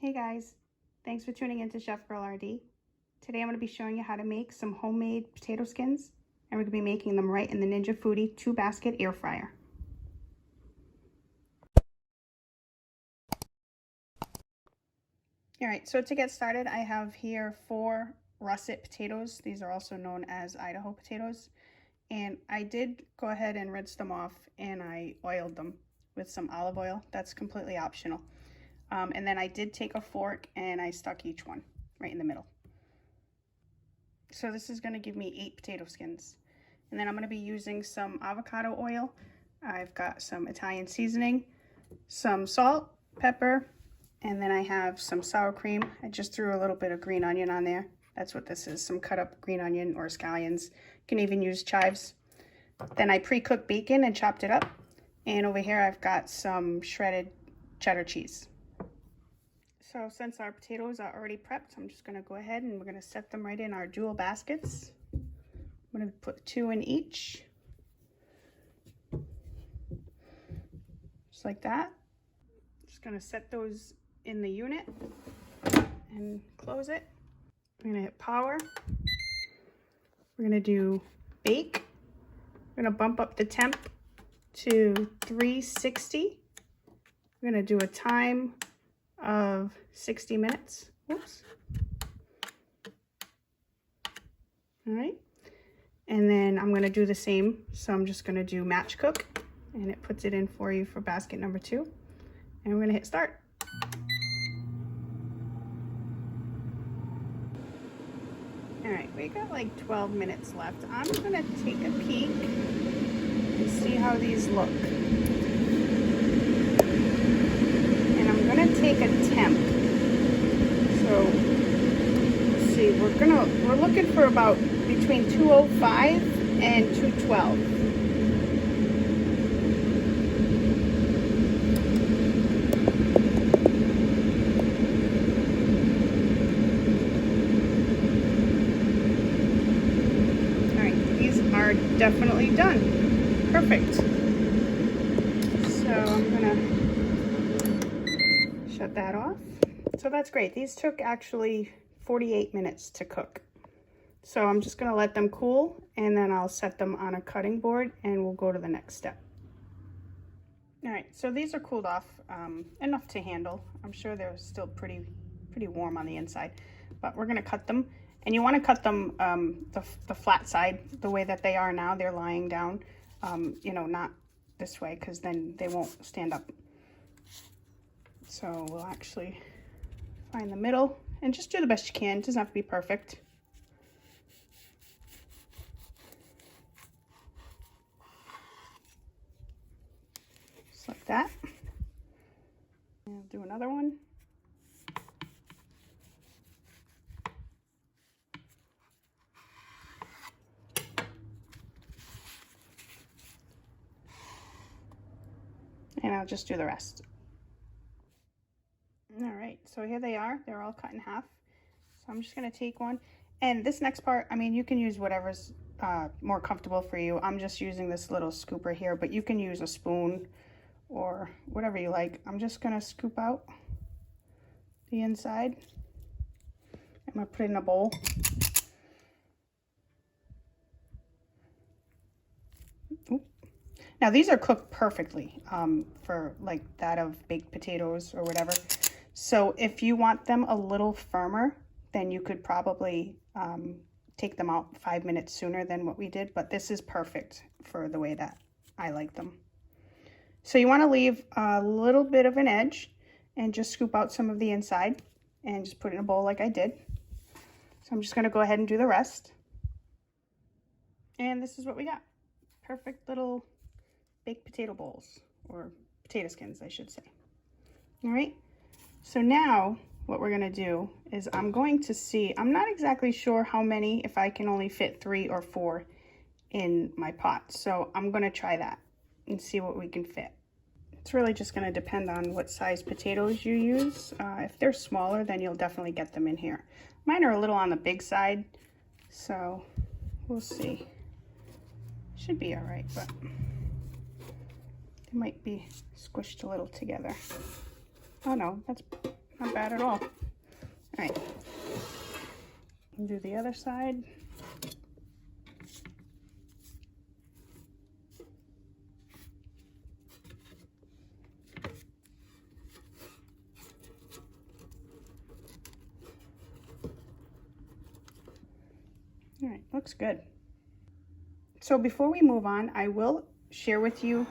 Hey guys, thanks for tuning in to Chef Girl RD. Today I'm going to be showing you how to make some homemade potato skins, and we're going to be making them right in the Ninja Foodi 2-basket air fryer. Alright, so to get started I have here 4 russet potatoes. These are also known as Idaho potatoes. And I did go ahead and rinse them off and I oiled them with some olive oil. That's completely optional. And then I did take a fork and I stuck each one right in the middle. So this is going to give me 8 potato skins. And then I'm going to be using some avocado oil. I've got some Italian seasoning, some salt, pepper, and then I have some sour cream. I just threw a little bit of green onion on there. That's what this is, some cut up green onion or scallions. You can even use chives. Then I pre-cooked bacon and chopped it up. And over here I've got some shredded cheddar cheese. So since our potatoes are already prepped, I'm just going to go ahead and we're going to set them right in our dual baskets. I'm going to put 2 in each. Just like that. Just going to set those in the unit and close it. I'm going to hit power. We're going to do bake. We're going to bump up the temp to 360. We're going to do a time of 60 minutes. Oops. All right. And then I'm going to do the same. So I'm just going to do match cook and it puts it in for you for basket number 2. And we're going to hit start. All right, we got like 12 minutes left. I'm going to take a peek and see how these look. And I'm going to take a temp. So, let's see, we're looking for about between 205 and 212. Are definitely done. Perfect. So I'm gonna shut that off. So that's great. These took actually 48 minutes to cook. So I'm just gonna let them cool and then I'll set them on a cutting board and we'll go to the next step. All right, so these are cooled off enough to handle. I'm sure they're still pretty warm on the inside, but we're gonna cut them. And you want to cut them the flat side, the way that they are now. They're lying down, you know, not this way, because then they won't stand up. So we'll actually find the middle and just do the best you can. It doesn't have to be perfect. Just like that. And I'll do another one. And I'll just do the rest. All right, so here they are. They're all cut in half. So I'm just gonna take one. And this next part, I mean, you can use whatever's more comfortable for you. I'm just using this little scooper here, but you can use a spoon or whatever you like. I'm just gonna scoop out the inside. I'm gonna put it in a bowl. Oop. Now these are cooked perfectly for like that of baked potatoes or whatever. So if you want them a little firmer, then you could probably take them out 5 minutes sooner than what we did. But this is perfect for the way that I like them. So you want to leave a little bit of an edge and just scoop out some of the inside and just put it in a bowl like I did. So I'm just going to go ahead and do the rest. And this is what we got. Perfect little baked potato bowls, or potato skins, I should say. All right, so now what we're gonna do is I'm going to see, I'm not exactly sure how many, if I can only fit 3 or 4 in my pot. So I'm gonna try that and see what we can fit. It's really just gonna depend on what size potatoes you use. If they're smaller, then you'll definitely get them in here. Mine are a little on the big side, so we'll see. Should be all right, but might be squished a little together. Oh no, that's Not bad at all. All right, do the other side. All right, looks good. So before we move on, I will share with you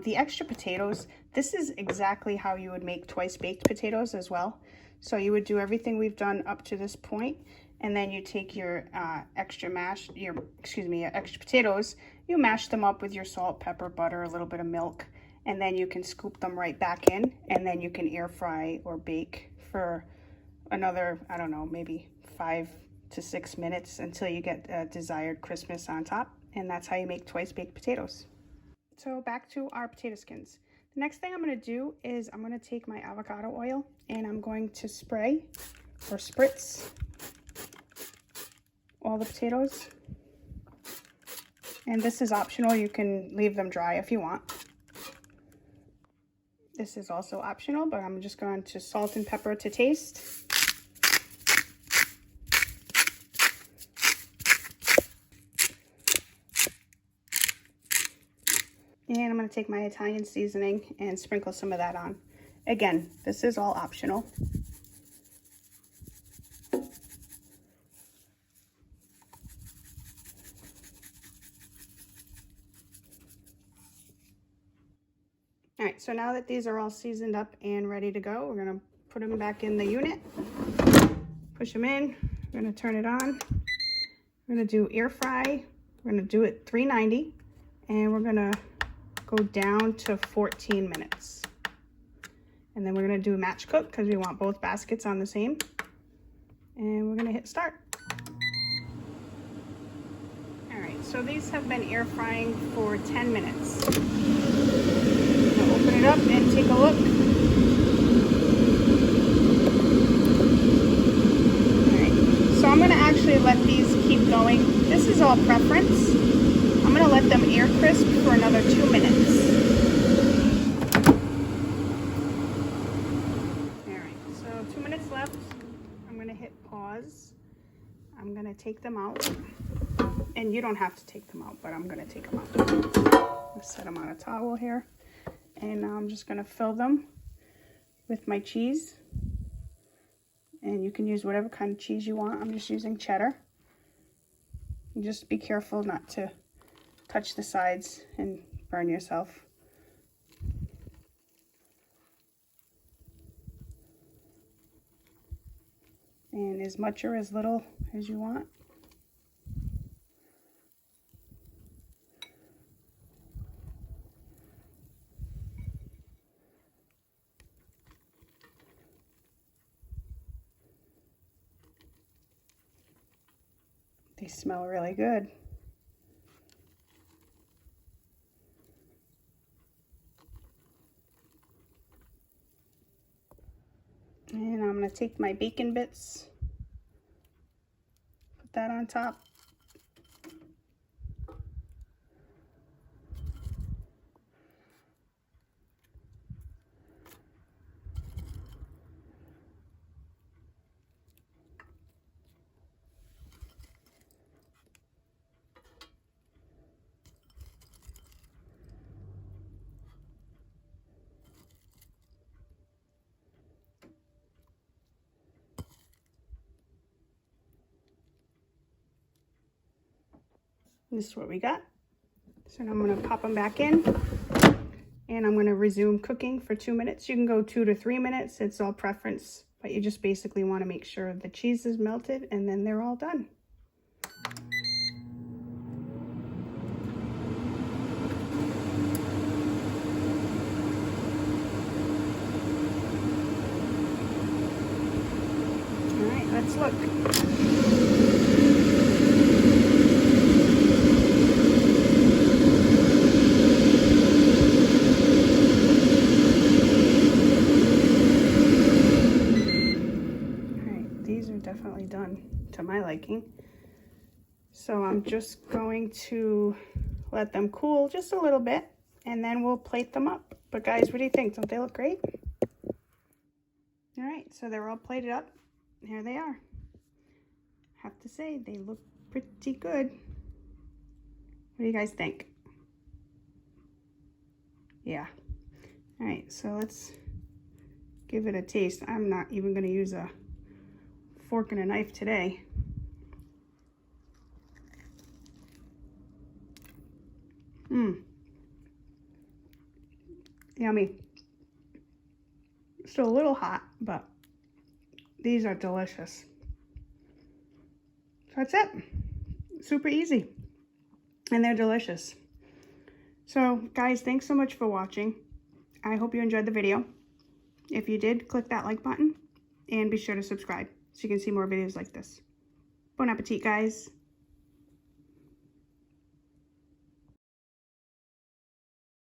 the extra potatoes. This is exactly how you would make twice baked potatoes as well. So you would do everything we've done up to this point, and then you take your extra potatoes, you mash them up with your salt, pepper, butter, a little bit of milk, and then you can scoop them right back in, and then you can air fry or bake for another, I don't know, maybe 5 to 6 minutes until you get a desired crispness on top. And that's how you make twice baked potatoes. So back to our potato skins. The next thing I'm going to do is I'm going to take my avocado oil and I'm going to spray or spritz all the potatoes. And this is optional. You can leave them dry if you want. This is also optional, but I'm just going to salt and pepper to taste. And I'm going to take my Italian seasoning and sprinkle some of that on. Again, this is all optional. All right, so now that these are all seasoned up and ready to go, we're going to put them back in the unit. Push them in. We're going to turn it on. We're going to do air fry. We're going to do it 390, and we're going to go down to 14 minutes. And then we're going to do match cook because we want both baskets on the same. And we're going to hit start. All right, so these have been air frying for 10 minutes. I'm going to open it up and take a look. All right, so I'm going to actually let these keep going. This is all preference. I'm going to let them air crisp for another 2 minutes. All right, so 2 minutes left. I'm going to hit pause. I'm going to take them out. And you don't have to take them out, but I'm going to take them out. I'll set them on a towel here. And now I'm just going to fill them with my cheese. And you can use whatever kind of cheese you want. I'm just using cheddar. And just be careful not to touch the sides and burn yourself. And as much or as little as you want. They smell really good. And I'm going to take my bacon bits, put that on top. This is what we got. So now I'm going to pop them back in and I'm going to resume cooking for 2 minutes. You can go 2 to 3 minutes. It's all preference, but you just basically want to make sure the cheese is melted and then they're all done. All right, let's look. Definitely done to my liking. So I'm just going to let them cool just a little bit and then we'll plate them up. But guys, what do you think? Don't they look great? All right, so they're all plated up. Here they are. Have to say, they look pretty good. What do you guys think? Yeah. All right, so let's give it a taste. I'm not even going to use a fork and a knife today. Yummy. Still a little hot, but these are delicious. So that's it. Super easy. And they're delicious. So guys, thanks so much for watching. I hope you enjoyed the video. If you did, click that like button and be sure to subscribe so you can see more videos like this. Bon appetit, guys.